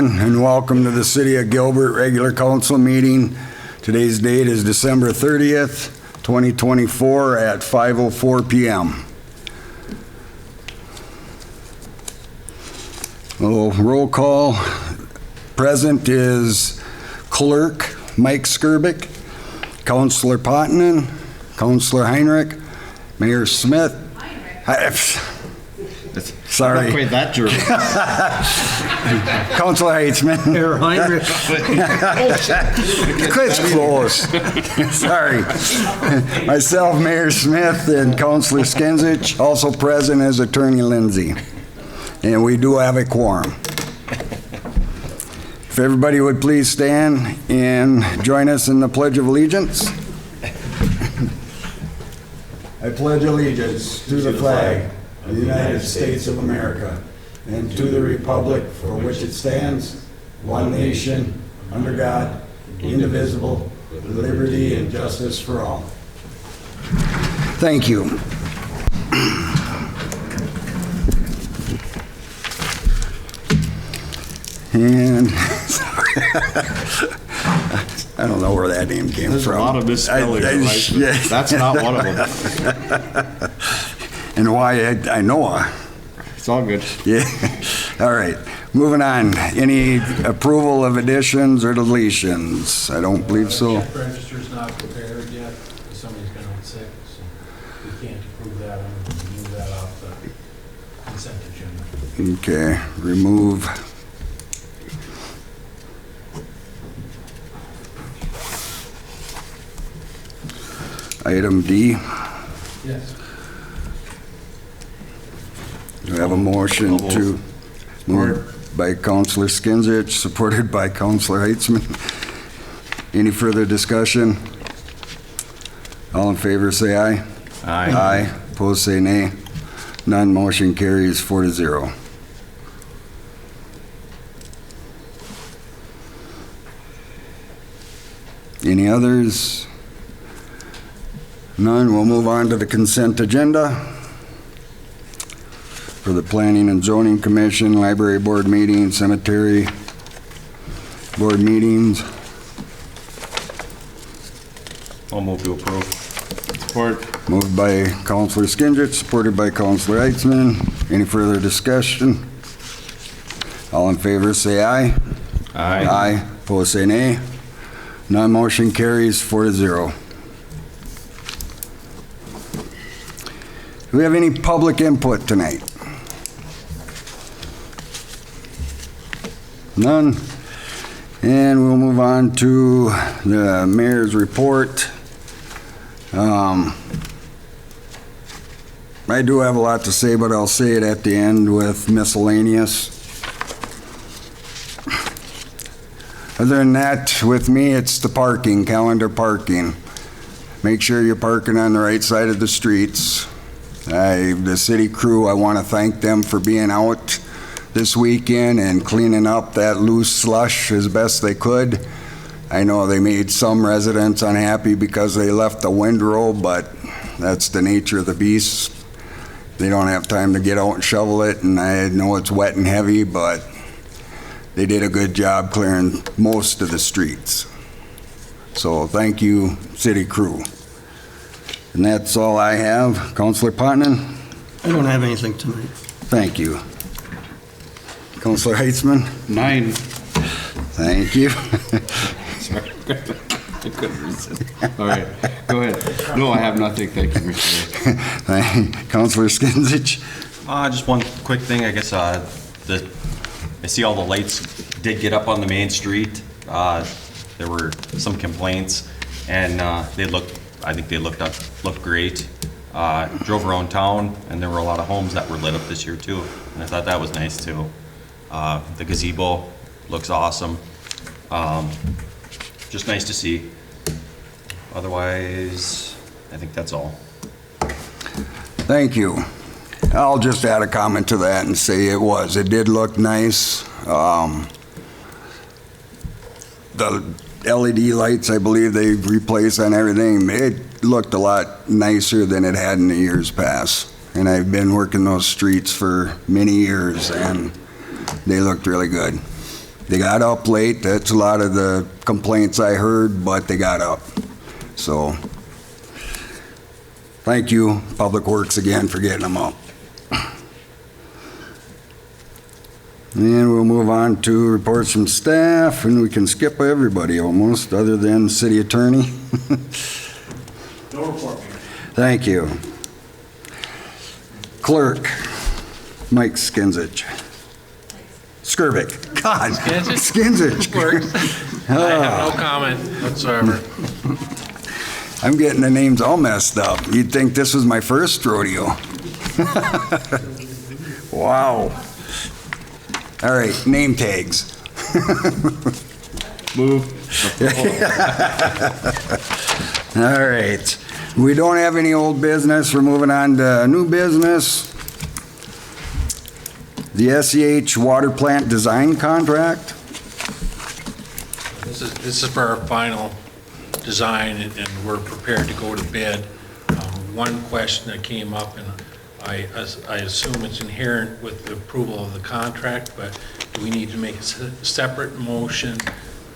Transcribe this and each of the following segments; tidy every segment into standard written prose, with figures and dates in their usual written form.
everyone, and welcome to the City of Gilbert regular council meeting. Today's date is December 30th, 2024 at 5:04 p.m. Roll call. Present is Clerk Mike Skirbick, Councilor Pottenin, Councilor Heinrich, Mayor Smith. Sorry. Not quite that German. Councilor Heitzman. Mayor Heinrich. It's close. Sorry. Myself, Mayor Smith, and Councilor Skinsich. Also present is Attorney Lindsay. And we do have a quorum. If everybody would please stand and join us in the Pledge of Allegiance. I pledge allegiance to the flag of the United States of America and to the republic for which it stands, one nation, under God, indivisible, with liberty and justice for all. Thank you. And I don't know where that name came There's from. There's a lot of misspellings, right? Yeah. That's not one of them. And why I know. It's all good. Yeah. All right. Moving on. Any approval of additions or deletions? I don't believe so. The register's not prepared yet. Somebody's been on sick, so we can't approve that. I'm going to move that off the consent agenda. Okay. Remove. Item D. Yes. Do we have a motion to move by Councilor Skinsich, supported by Councilor Heitzman? Any further discussion? All in favor say aye. Aye. Aye. Opposed say nay. None. Motion carries 4-0. Any others? None. We'll move on to the consent agenda for the Planning and Zoning Commission, Library Board meetings, Cemetery Board meetings. I'll move to approve. Support. Moved by Councilor Skinsich, supported by Councilor Heitzman. Any further discussion? All in favor say aye. Aye. Aye. Opposed say nay. None. Motion carries 4-0. Do we have any public input tonight? None. And we'll move on to the mayor's report. I do have a lot to say, but I'll say it at the end with miscellaneous. Other than that, with me, it's the parking, calendar parking. Make sure you're parking on the right side of the streets. The city crew, I want to thank them for being out this weekend and cleaning up that loose slush as best they could. I know they made some residents unhappy because they left the windrow, but that's the nature of the beast. They don't have time to get out and shovel it, and I know it's wet and heavy, but they did a good job clearing most of the streets. So thank you, city crew. And that's all I have. Councilor Pottenin? I don't have anything tonight. Thank you. Councilor Heitzman? 9. Thank you. Sorry. I couldn't resist. All right. Go ahead. No, I have nothing. Thank you, Mr. Councilor Skinsich? Just one quick thing. I guess I see all the lights did get up on the main street. There were some complaints, and I think they looked great. Drove around town, and there were a lot of homes that were lit up this year too, and I thought that was nice too. The gazebo looks awesome. Just nice to see. Otherwise, I think that's all. Thank you. I'll just add a comment to that and say it did look nice. The LED lights, I believe they replaced on everything. It looked a lot nicer than it had in the years past. And I've been working those streets for many years, and they looked really good. They got up late. That's a lot of the complaints I heard, but they got up. So, thank you, Public Works, again, for getting them up. And we'll move on to reports from staff, and we can skip everybody almost, other than city attorney. No report, Mayor. Thank you. Clerk, Mike Skinzich. Skirvik. God. Skinzich. Works. I have no comment whatsoever. I'm getting the names all messed up. You'd think this was my first rodeo. Wow. All right, name tags. Move. All right. We don't have any old business. We're moving on to new business. The SEH water plant design contract. This is for our final design, and we're prepared to go to bid. One question that came up, and I assume it's inherent with the approval of the contract, but do we need to make a separate motion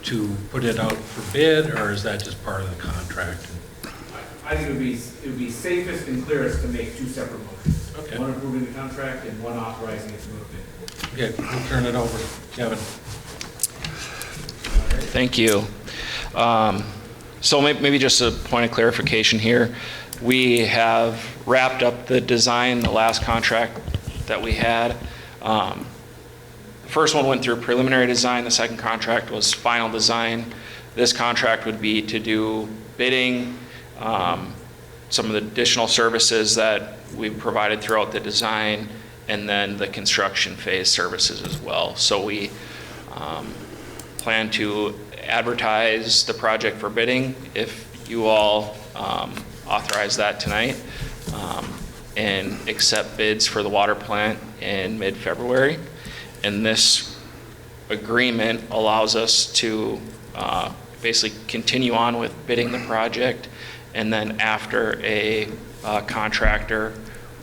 to put it out for bid, or is that just part of the contract? I think it would be safest and clearest to make two separate motions. Okay. One approving the contract and one authorizing it to move bid. Okay, we'll turn it over. Kevin? Thank you. So maybe just a point of clarification here. We have wrapped up the design, the last contract that we had. The first one went through preliminary design. The second contract was final design. This contract would be to do bidding, some of the additional services that we provided throughout the design, and then the construction phase services as well. So we plan to advertise the project for bidding if you all authorize that tonight, and accept bids for the water plant in mid-February. And this agreement allows us to basically continue on with bidding the project, and then after a contractor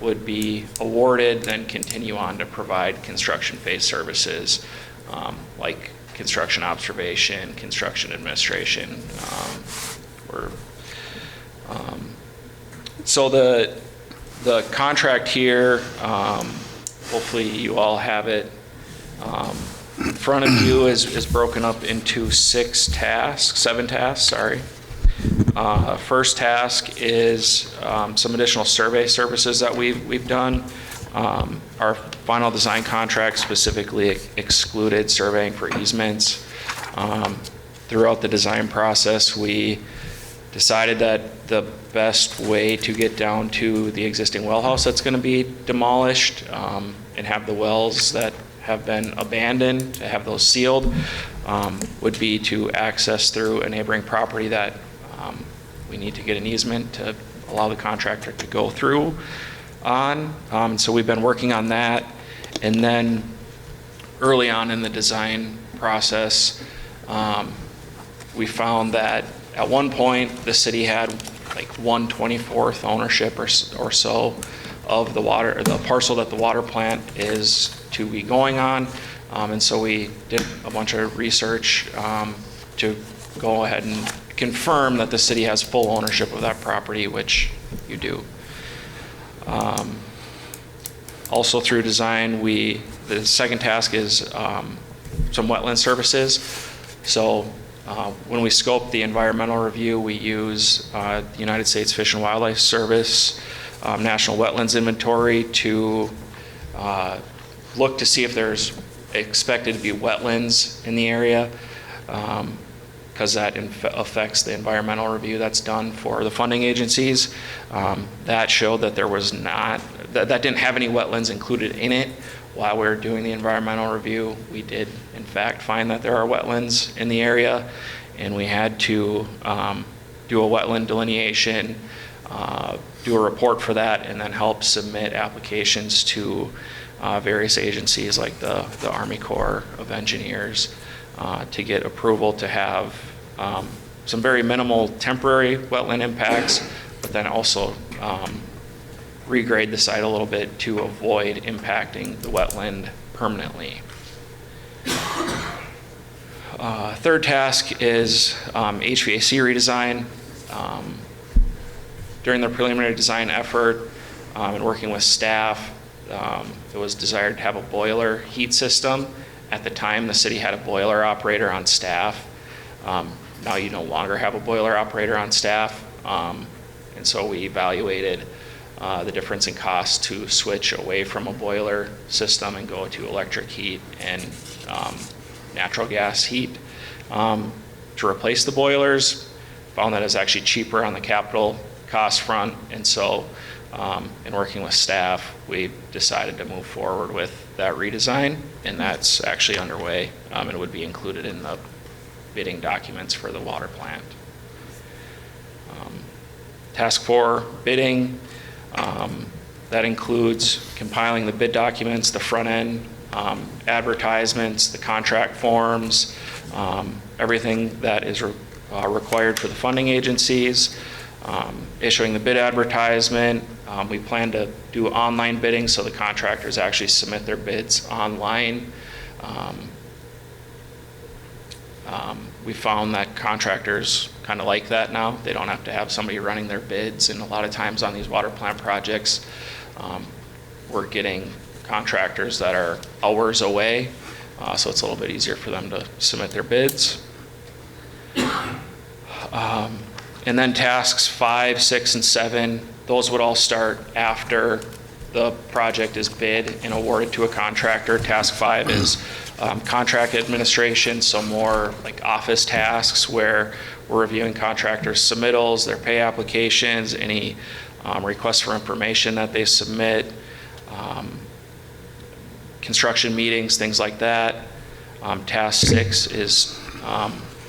would be awarded, then continue on to provide construction phase services like construction observation, construction administration. So the contract here, hopefully you all have it in front of you, is broken up into seven tasks, sorry. First task is some additional survey services that we've done. Our final design contract specifically excluded surveying for easements. Throughout the design process, we decided that the best way to get down to the existing well house that's going to be demolished and have the wells that have been abandoned, to have those sealed, would be to access through a neighboring property that we need to get an easement to allow the contractor to go through on. So we've been working on that. And then early on in the design process, we found that at one point the city had like 1/24th ownership or so of the parcel that the water plant is to be going on. And so we did a bunch of research to go ahead and confirm that the city has full ownership of that property, which you do. Also through design, the second task is some wetland services. So when we scope the environmental review, we use the United States Fish and Wildlife Service National Wetlands Inventory to look to see if there's expected to be wetlands in the area, because that affects the environmental review that's done for the funding agencies. That showed that there was not, that didn't have any wetlands included in it. While we were doing the environmental review, we did in fact find that there are wetlands in the area, and we had to do a wetland delineation, do a report for that, and then help submit applications to various agencies like the Army Corps of Engineers to get approval to have some very minimal temporary wetland impacts, but then also regrade the site a little bit to avoid impacting the wetland permanently. Third task is HVAC redesign. During the preliminary design effort and working with staff, it was desired to have a boiler heat system. At the time, the city had a boiler operator on staff. Now you no longer have a boiler operator on staff. And so we evaluated the difference in cost to switch away from a boiler system and go to electric heat and natural gas heat to replace the boilers. Found that it's actually cheaper on the capital cost front, and so in working with staff, we decided to move forward with that redesign, and that's actually underway, and it would be included in the bidding documents for the water plant. Task 4, bidding. That includes compiling the bid documents, the front end, advertisements, the contract forms, everything that is required for the funding agencies, issuing the bid advertisement. We plan to do online bidding so the contractors actually submit their bids online. We found that contractors kind of like that now. They don't have to have somebody running their bids, and a lot of times on these water plant projects, we're getting contractors that are hours away, so it's a little bit easier for them to submit their bids. And then tasks 5, 6, and 7, those would all start after the project is bid and awarded to a contractor. Task 5 is contract administration, so more like office tasks where we're reviewing contractors' submittals, their pay applications, any requests for information that they submit, construction meetings, things like that. Task 6 is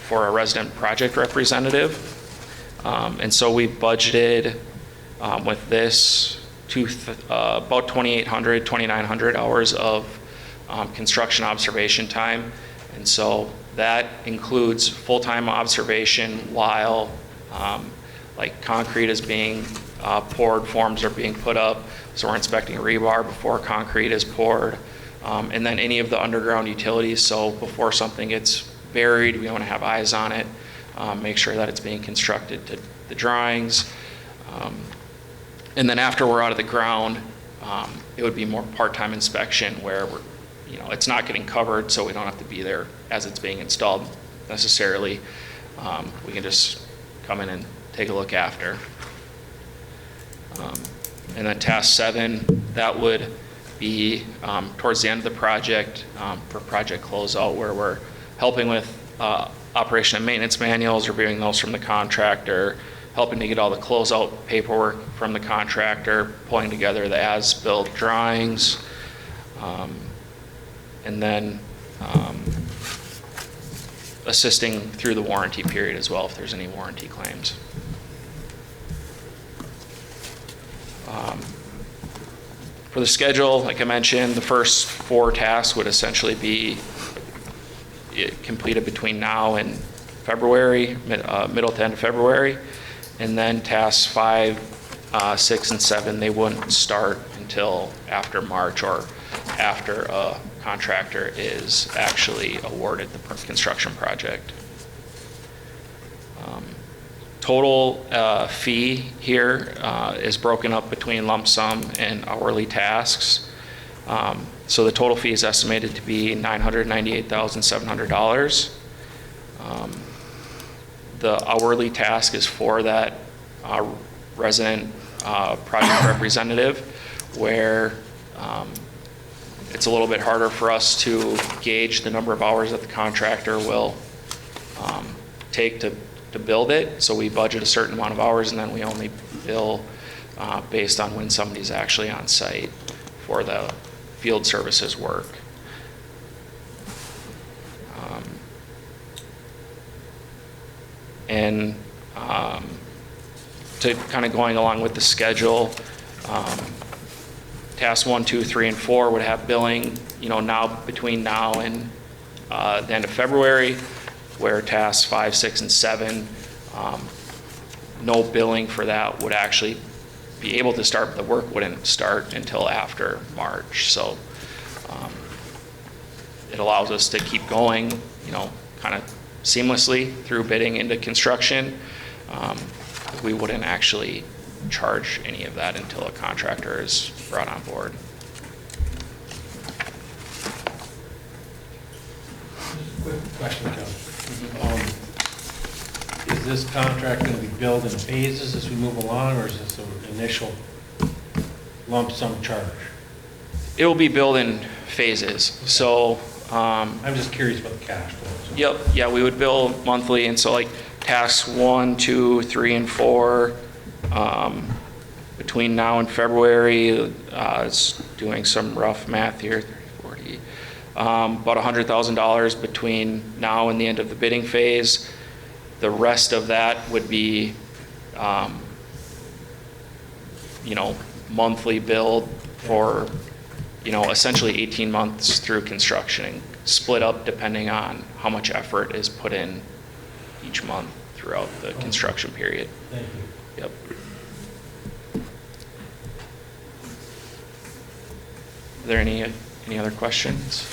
for a resident project representative. And so we budgeted with this to about 2,800, 2,900 hours of construction observation time. And so that includes full-time observation while like concrete is being poured, forms are being put up. So we're inspecting rebar before concrete is poured. And then any of the underground utilities. So before something gets buried, we want to have eyes on it, make sure that it's being constructed to the drawings. And then after we're out of the ground, it would be more part-time inspection where we're, it's not getting covered, so we don't have to be there as it's being installed necessarily. We can just come in and take a look after. And then task 7, that would be towards the end of the project for project closeout, where we're helping with operation and maintenance manuals, reviewing those from the contractor, helping to get all the closeout paperwork from the contractor, pulling together the as-built drawings, and then assisting through the warranty period as well if there's any warranty claims. For the schedule, like I mentioned, the first 4 tasks would essentially be completed between now and February, middle to end of February. And then tasks 5, 6, and 7, they wouldn't start until after March or after a contractor is actually awarded the construction project. Total fee here is broken up between lump sum and hourly tasks. So the total fee is estimated to be $998,700. The hourly task is for that resident project representative, where it's a little bit harder for us to gauge the number of hours that the contractor will take to build it. So we budget a certain amount of hours, and then we only bill based on when somebody's actually on site for the field services work. And to kind of going along with the schedule, task 1, 2, 3, and 4 would have billing, now between now and the end of February, where tasks 5, 6, and 7, no billing for that would actually be able to start, but the work wouldn't start until after March. So it allows us to keep going, kind of seamlessly through bidding into construction. We wouldn't actually charge any of that until a contractor is brought on board. Quick question, Kevin. Is this contract going to be billed in phases as we move along, or is this an initial lump sum charge? It will be billed in phases. So, I'm just curious about the cash flows. yep, yeah, we would bill monthly, and so like tasks 1, 2, 3, and 4, between now and February, it's doing some rough math here, 30, 40, about $100,000 between now and the end of the bidding phase. The rest of that would be, monthly billed for, essentially 18 months through construction, split up depending on how much effort is put in each month throughout the construction period. Thank you. Yep. Are there any other questions?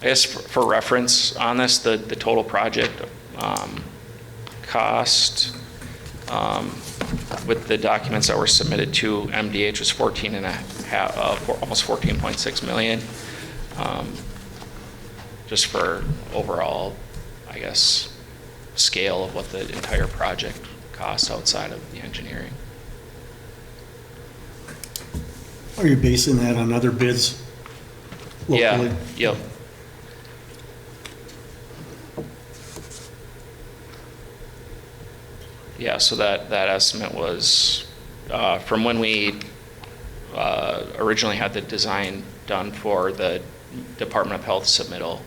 I guess for reference on this, the total project cost with the documents that were submitted to MDH was almost 14.6 million. Just for overall, I guess, scale of what the entire project costs outside of the engineering. Are you basing that on other bids locally? Yeah, yep. Yeah, so that estimate was from when we originally had the design done for the Department of Health submittal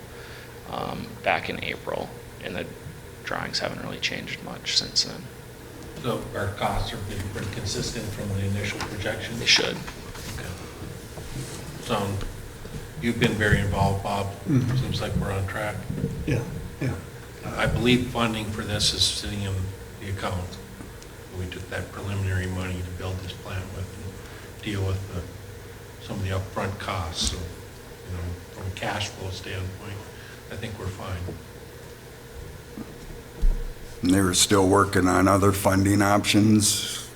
back in April, and the drawings haven't really changed much since then. So our costs are being pretty consistent from the initial projection? They should. Okay. So you've been very involved, Bob. Seems like we're on track. Yeah, yeah. I believe funding for this is sitting in the account. We took that preliminary money to build this plant with and deal with some of the upfront costs. So, from a cash flow standpoint, I think we're fine. And they were still working on other funding options.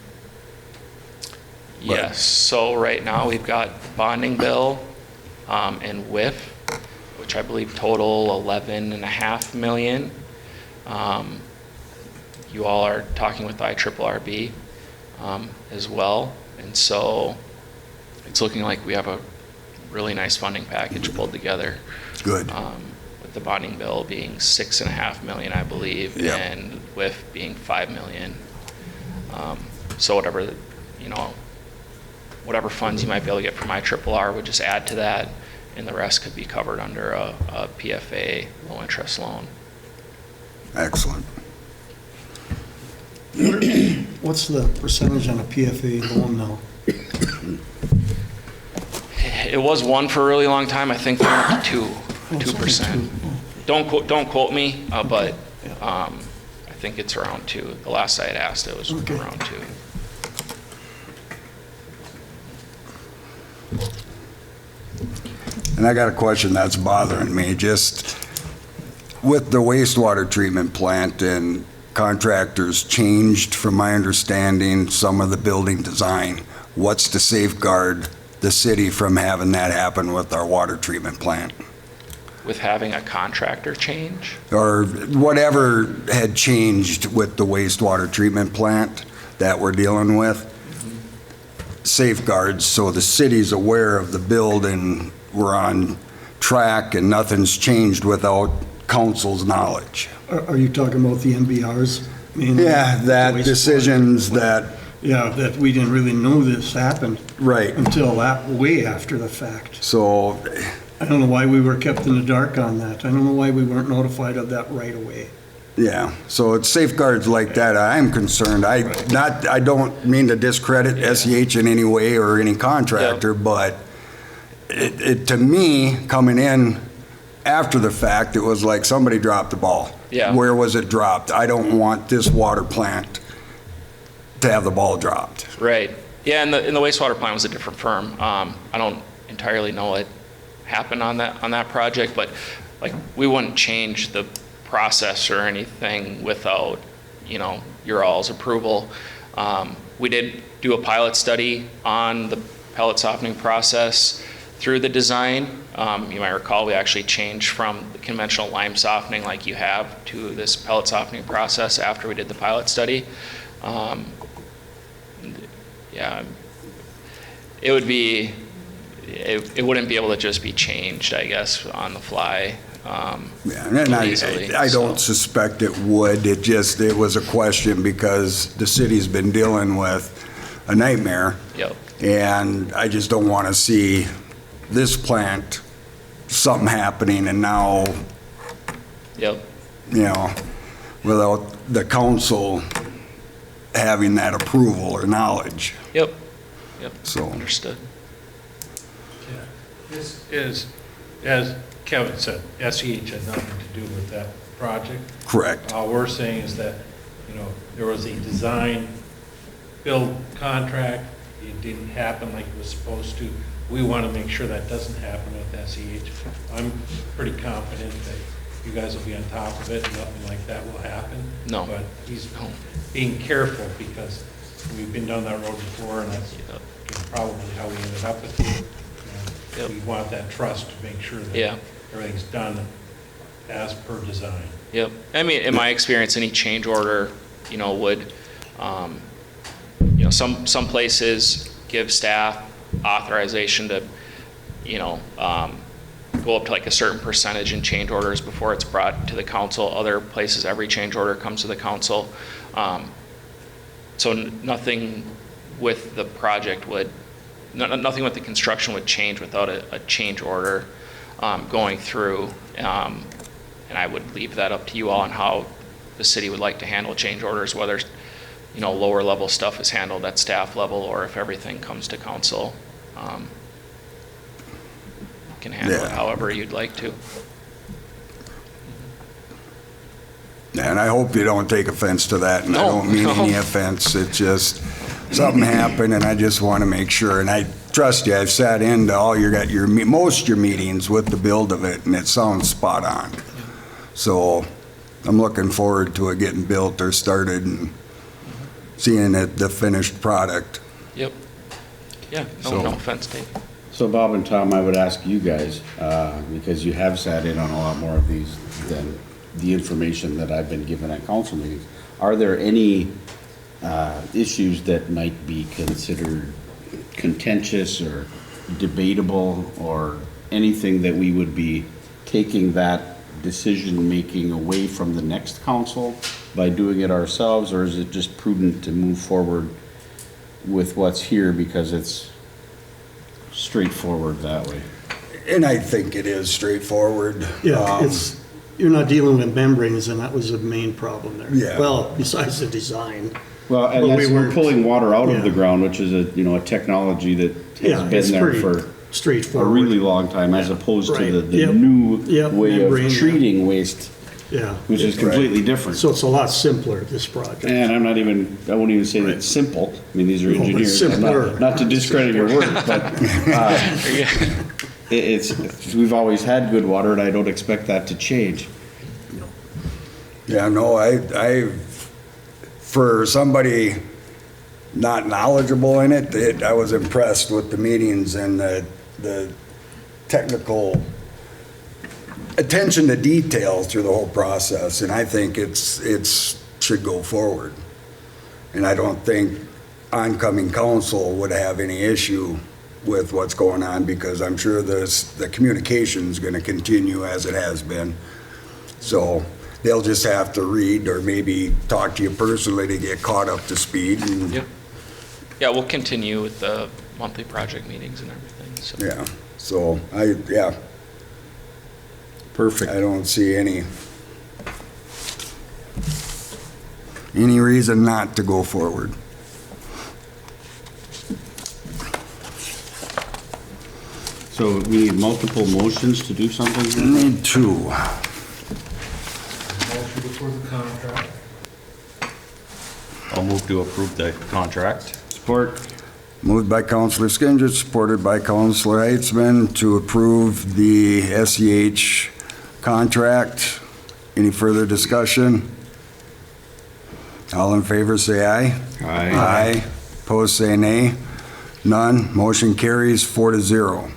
Yes, so right now we've got bonding bill and WIF, which I believe total 11.5 million. You all are talking with IRRB as well, and so it's looking like we have a really nice funding package pulled together. Good. With the bonding bill being 6.5 million, I believe, Yep. and WIF being 5 million. So whatever funds you might be able to get from IRRR would just add to that, and the rest could be covered under a PFA low interest loan. Excellent. What's the percentage on a PFA loan now? It was 1 for a really long time. I think they're up to 2%. Don't quote me, but I think it's around 2. The last I had asked, it was Okay. around 2. And I got a question that's bothering me, just with the wastewater treatment plant and contractors changed, from my understanding, some of the building design. What's to safeguard the city from having that happen with our water treatment plant? With having a contractor change? Or whatever had changed with the wastewater treatment plant that we're dealing with? Safeguards, so the city's aware of the build and we're on track and nothing's changed without council's knowledge. Are you talking about the NBRs? mainly? Yeah, that Wastewater. decisions that, Yeah, that we didn't really know this happened right, until way after the fact. so, I don't know why we were kept in the dark on that. I don't know why we weren't notified of that right away. yeah, so it's safeguards like that I'm concerned. I don't mean to discredit SEH in any way or any contractor, but to me, coming in after the fact, it was like somebody dropped the ball. Yeah. Where was it dropped? I don't want this water plant to have the ball dropped. Right. Yeah, and the wastewater plant was a different firm. I don't entirely know what happened on that project, but like, we wouldn't change the process or anything without, your all's approval. We did do a pilot study on the pellet softening process through the design. You might recall we actually changed from the conventional lime softening like you have to this pellet softening process after we did the pilot study. Yeah, it would be, it wouldn't be able to just be changed, I guess, on the fly. Yeah, and Easily, I don't suspect it would. It was a question because the city's been dealing with a nightmare. Yep. And I just don't want to see this plant, something happening, and now, Yep. Without the council having that approval or knowledge. Yep. So, Understood. This is, as Kevin said, SEH had nothing to do with that project. correct. All we're saying is that, there was a design build contract. It didn't happen like it was supposed to. We want to make sure that doesn't happen with SEH. I'm pretty confident that you guys will be on top of it and nothing like that will happen. No. But he's being careful because we've been down that road before, and that's probably how we ended up with it. Yep. We want that trust to make sure that Yeah. everything's done as per design. Yep. I mean, in my experience, any change order, would, some places give staff authorization to, go up to like a certain percentage in change orders before it's brought to the council. Other places, every change order comes to the council. So nothing with the project nothing with the construction would change without a change order going through. And I would leave that up to you all on how the city would like to handle change orders, whether, lower level stuff is handled at staff level or if everything comes to council. You can handle it however you'd like to. And I hope you don't take offense to that, and I No, don't mean no. any offense. It's just, something happened, and I just want to make sure, and I trust you, I've sat into most of your meetings with the build of it, and it sounds spot on. So I'm looking forward to it getting built or started and seeing it, the finished product. Yep. Yeah, no offense taken. So Bob and Tom, I would ask you guys, because you have sat in on a lot more of these than the information that I've been given at council meetings. Are there any issues that might be considered contentious or debatable, or anything that we would be taking that decision-making away from the next council by doing it ourselves, or is it just prudent to move forward with what's here because it's straightforward that way? And I think it is straightforward. Yeah, you're not dealing with membranes, and that was the main problem there. Yeah. Well, besides the design. Well, and But we're pulling water out of the Yeah. ground, which is a technology that Yeah, has it's been there pretty for a straightforward. really long time, as opposed Right. to the Yep. new Yep, way membrane, of yeah. treating waste, Yeah. which is completely different. So it's a lot simpler, this project. And I won't even say that it's simple. I mean, these are No, but engineers. simpler. Not to discredit your work, but we've always had good water, and I don't expect that to change. Yeah, no, for somebody not knowledgeable in it, I was impressed with the meetings and the technical attention to detail through the whole process, and I think it's should go forward. And I don't think oncoming council would have any issue with what's going on, because I'm sure the communication's gonna continue as it has been. So they'll just have to read or maybe talk to you personally to get caught up to speed. And Yep. Yeah, we'll continue with the monthly project meetings and everything, so. yeah, so Perfect. I don't see any reason not to go forward. So we need multiple motions to do something here? Need two. Motion before the contract. I'll I'll move to approve the contract. Support. Moved by Counselor Skinsich, supported by Counselor Heitzman to approve the SEH contract. Any further discussion? All in favor, say aye. Aye. Opposed, say nay. None. Motion carries 4-0.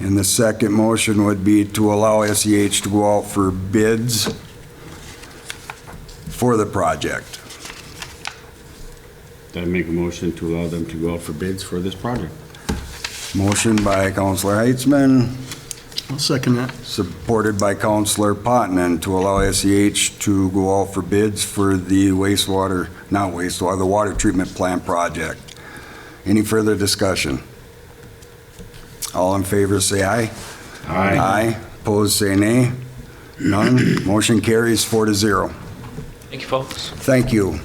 And the second motion would be to allow SEH to go out for bids for the project. I make a motion to allow them to go out for bids for this project. Motion by Counselor Heitzman, I'll second that. supported by Counselor Potenon to allow SEH to go out for bids for the the water treatment plant project. Any further discussion? All in favor, say aye. Aye. Opposed, say nay. None. Motion carries 4-0. Thank you, folks. Thank you.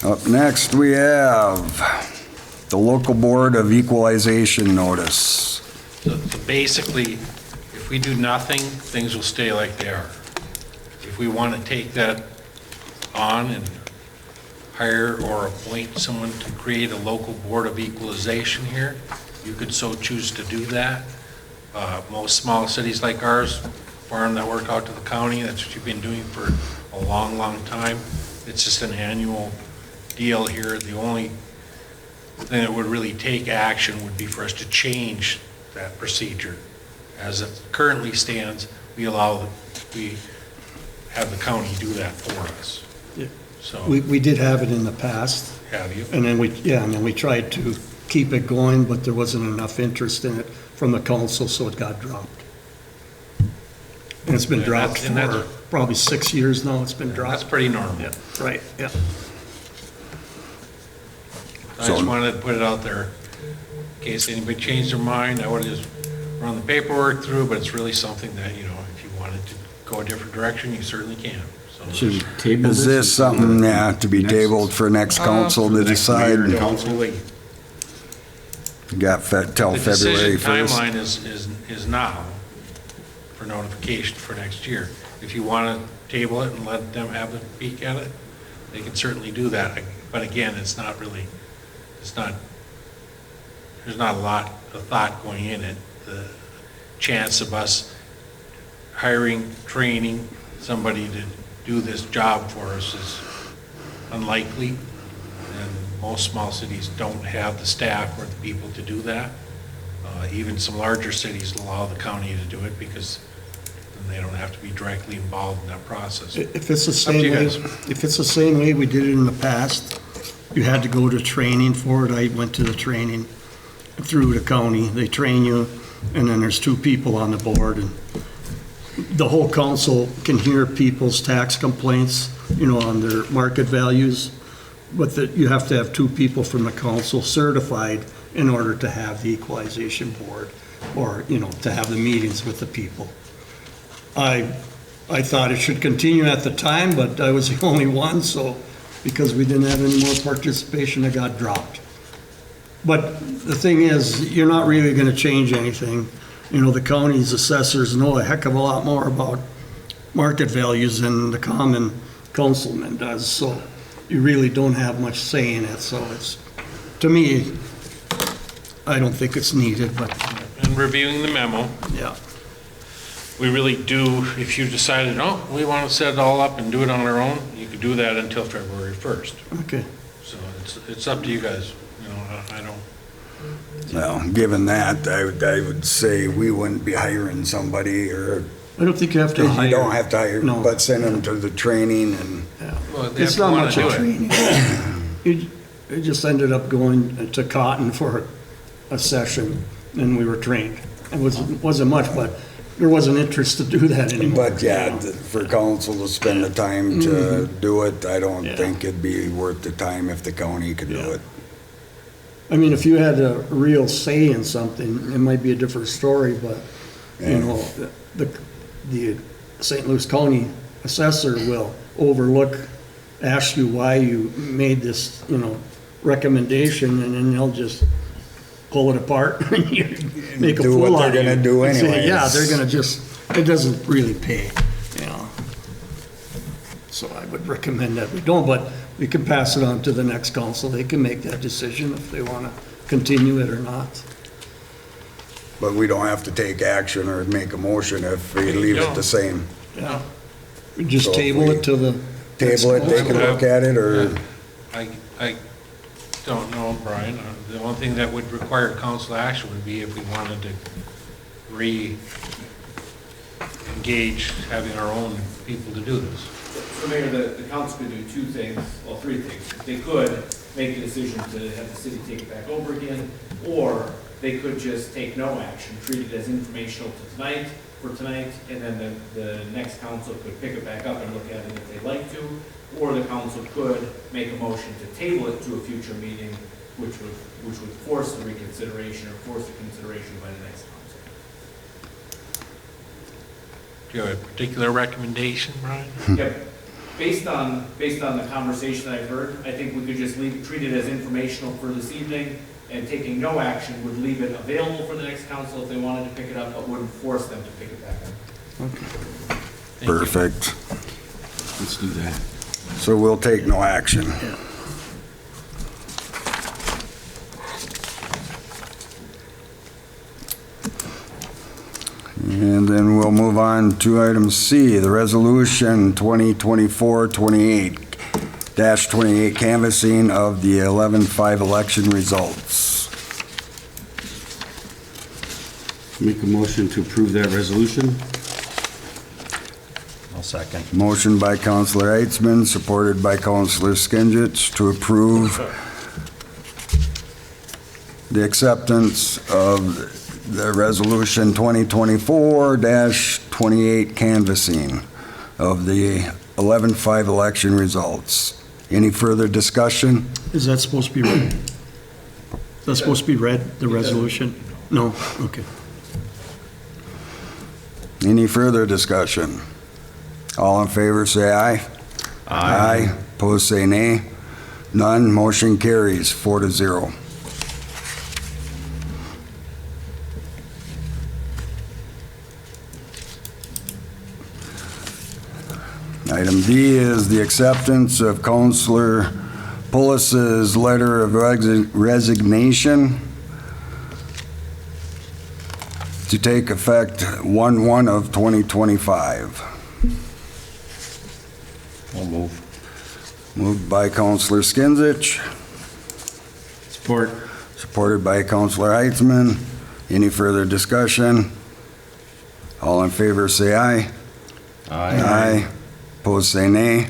Up next, we have the Local Board of Equalization notice. So basically, if we do nothing, things will stay like they are. If we want to take that on and hire or appoint someone to create a local board of equalization here, you could so choose to do that. Most small cities like ours farm that work out to the county. That's what you've been doing for a long, long time. It's just an annual deal here. The only thing that would really take action would be for us to change that procedure. As it currently stands, we have the county do that for us. Yeah. So, We did have it in the past, have you? and then we tried to keep it going, but there wasn't enough interest in it from the council, so it got dropped. And it's been Yeah, dropped and that's- for probably 6 years now, it's been That's dropped. pretty normal. Yeah, right, yeah. I just wanted to put it out there in case anybody changed their mind. I would have just run the paperwork through, but it's really something that, if you wanted to go a different direction, you certainly can. So, Should we table this? Is this something, to be tabled for next council to next mayor and decide? council? really, Got till the February decision 1st? timeline is now for notification for next year. If you want to table it and let them have a peek at it, they can certainly do that. But again, there's not a lot of thought going in it. The chance of us hiring, training somebody to do this job for us is unlikely. And most small cities don't have the staff or the people to do that. Even some larger cities allow the county to do it because then they don't have to be directly involved in that process. If it's the Up to you same way, guys. if it's the same way we did it in the past, you had to go to training for it. I went to the training through the county. They train you, and then there's 2 people on the board, and the whole council can hear people's tax complaints, on their market values, but that you have to have 2 people from the council certified in order to have the equalization board, or, to have the meetings with the people. I thought it should continue at the time, but I was the only one, so, because we didn't have any more participation, it got dropped. But the thing is, you're not really gonna change anything. The county's assessors know a heck of a lot more about market values than the common councilman does, so you really don't have much say in it, so to me, I don't think it's needed, but, And reviewing the memo, yeah. we really do, if you decided, we want to set it all up and do it on our own, you could do that until February 1st. Okay. So it's up to you guys, I don't, Well, given that, I would say we wouldn't be hiring somebody, or I don't think you have to hire. you don't have to hire, No. but send them to the training and, well, they have It's to not want much to do of it. training. It just ended up going to Cotton for a session, and we were trained. It wasn't much, but there wasn't interest to do that anymore. but yeah, for council to spend the time to do it, I don't Yeah. think it'd be worth the time if the county could do Yeah. it. I mean, if you had a real say in something, it might be a different story, but, the St. Louis County assessor will ask you why you made this, recommendation, and then they'll just pull it apart and you make a Do what fool they're out of you. gonna do And say, Yeah, anyways. they're gonna just, it doesn't really pay, you know. So I would recommend that we don't, but we can pass it on to the next council. They can make that decision if they wanna continue it or not. But we don't have to take action or make a motion if we leave it the same. Yeah. We just So if table we it till the. next Table it, take a council. look at it, or, I don't know, Brian. The only thing that would require council action would be if we wanted to re-engage having our own people to do this. So Mayor, the council could do two things, well, three things. They could make a decision to have the city take it back over again, or they could just take no action, treat it as informational for tonight, and then the next council could pick it back up and look at it if they'd like to, or the council could make a motion to table it to a future meeting, which would force the reconsideration or force the consideration by the next council. Do you have a particular recommendation, Brian? Yep. Based on the conversation I've heard, I think we could just treat it as informational for this evening, and taking no action would leave it available for the next council if they wanted to pick it up, but wouldn't force them to pick it back up. Thank you. perfect. Let's do that. So we'll take no action. And then we'll move on to item C, the resolution 2024-28-28 canvassing of the 11-5 election results. Make a motion to approve that resolution? I'll second. Motion by Councilor Heitzman, supported by Councilor Skinsich to approve the acceptance of the resolution 2024-28 canvassing of the 11-5 election results. Any further discussion? Is that supposed to be read? Is that supposed to be read, the resolution? No, okay. Any further discussion? All in favor, say aye. Aye. Opposed, say nay. None, motion carries 4-0. Item D is the acceptance of Councilor Pullis's letter of resignation to take effect 1/1 of 2025. I'll move. Moved by Councilor Skinsich, Support. supported by Councilor Heitzman. Any further discussion? All in favor, say aye. Aye. Opposed, say nay.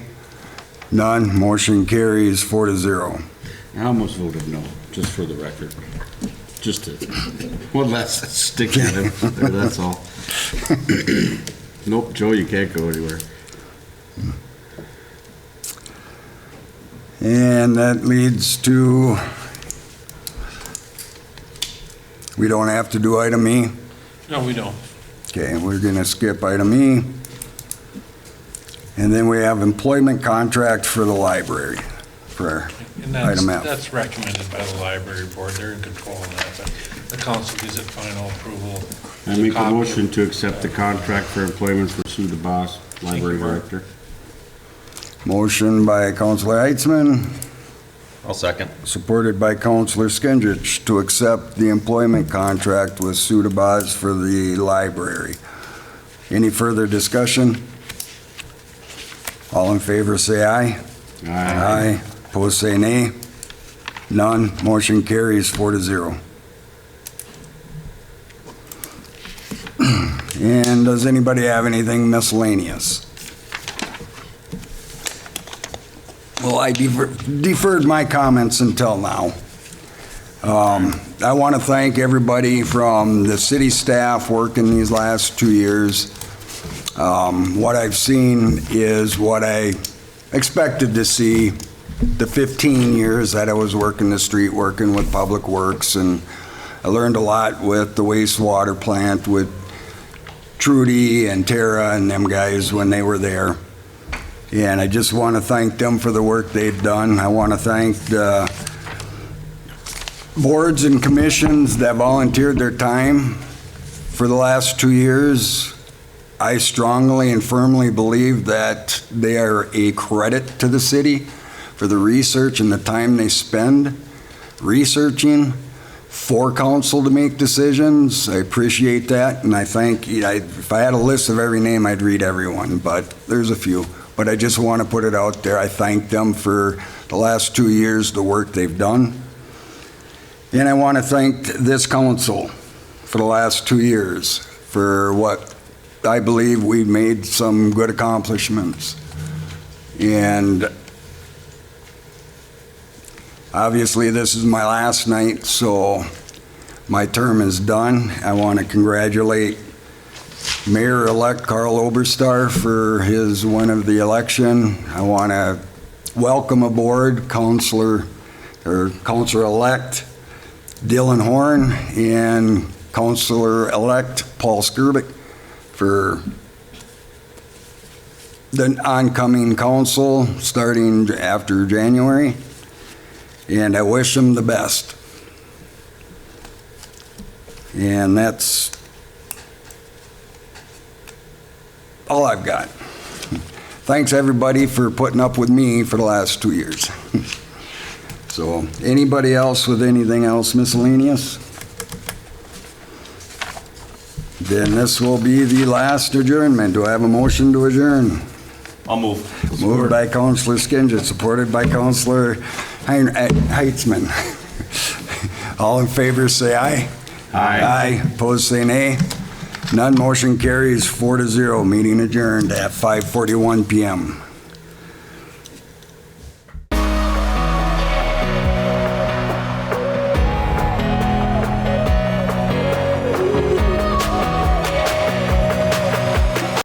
None, motion carries 4-0. I almost voted no, just for the record. Just to, one less stick at him, there, that's all. Nope, Joe, you can't go anywhere. And that leads to, we don't have to do item E. No, we don't. Okay, we're gonna skip item E. And then we have employment contract for the library for And item F. that's recommended by the library board. They're in control of that, but the council gives it final approval. I make a Copy. motion to accept the contract for employment for Sue DeBoss, library you, Mark. director. Motion by Councilor Heitzman, I'll second. supported by Councilor Skinsich to accept the employment contract with Sue DeBoss for the library. Any further discussion? All in favor, say aye. Aye. Opposed, say nay. None. Motion carries 4-0. And does anybody have anything miscellaneous? Well, I deferred my comments until now. I want to thank everybody from the city staff working these last 2 years. What I've seen is what I expected to see the 15 years that I was working the street, working with Public Works, and I learned a lot with the wastewater plant with Trudy and Tara and them guys when they were there. And I just want to thank them for the work they've done. I want to thank the boards and commissions that volunteered their time for the last 2 years. I strongly and firmly believe that they are a credit to the city for the research and the time they spend researching for council to make decisions. I appreciate that, and I thank, if I had a list of every name, I'd read everyone, but there's a few. But I just want to put it out there. I thank them for the last 2 years, the work they've done. And I want to thank this council for the last 2 years for what I believe we've made some good accomplishments. And obviously, this is my last night, so my term is done. I want to congratulate Mayor-elect Carl Oberstar for his win of the election. I want to welcome aboard Councilor-elect Dylan Horn and Councilor-elect Paul Skirbick for the oncoming council starting after January. And I wish them the best. And that's all I've got. Thanks, everybody, for putting up with me for the last 2 years. So, anybody else with anything else miscellaneous? Then this will be the last adjournment. Do I have a motion to adjourn? I'll move. Moved by Councilor Skinsich, supported by Councilor Heitzman. All in favor, say aye. Aye. Aye. Opposed, say nay. None. Motion carries 4-0. Meeting adjourned at 5:41 PM.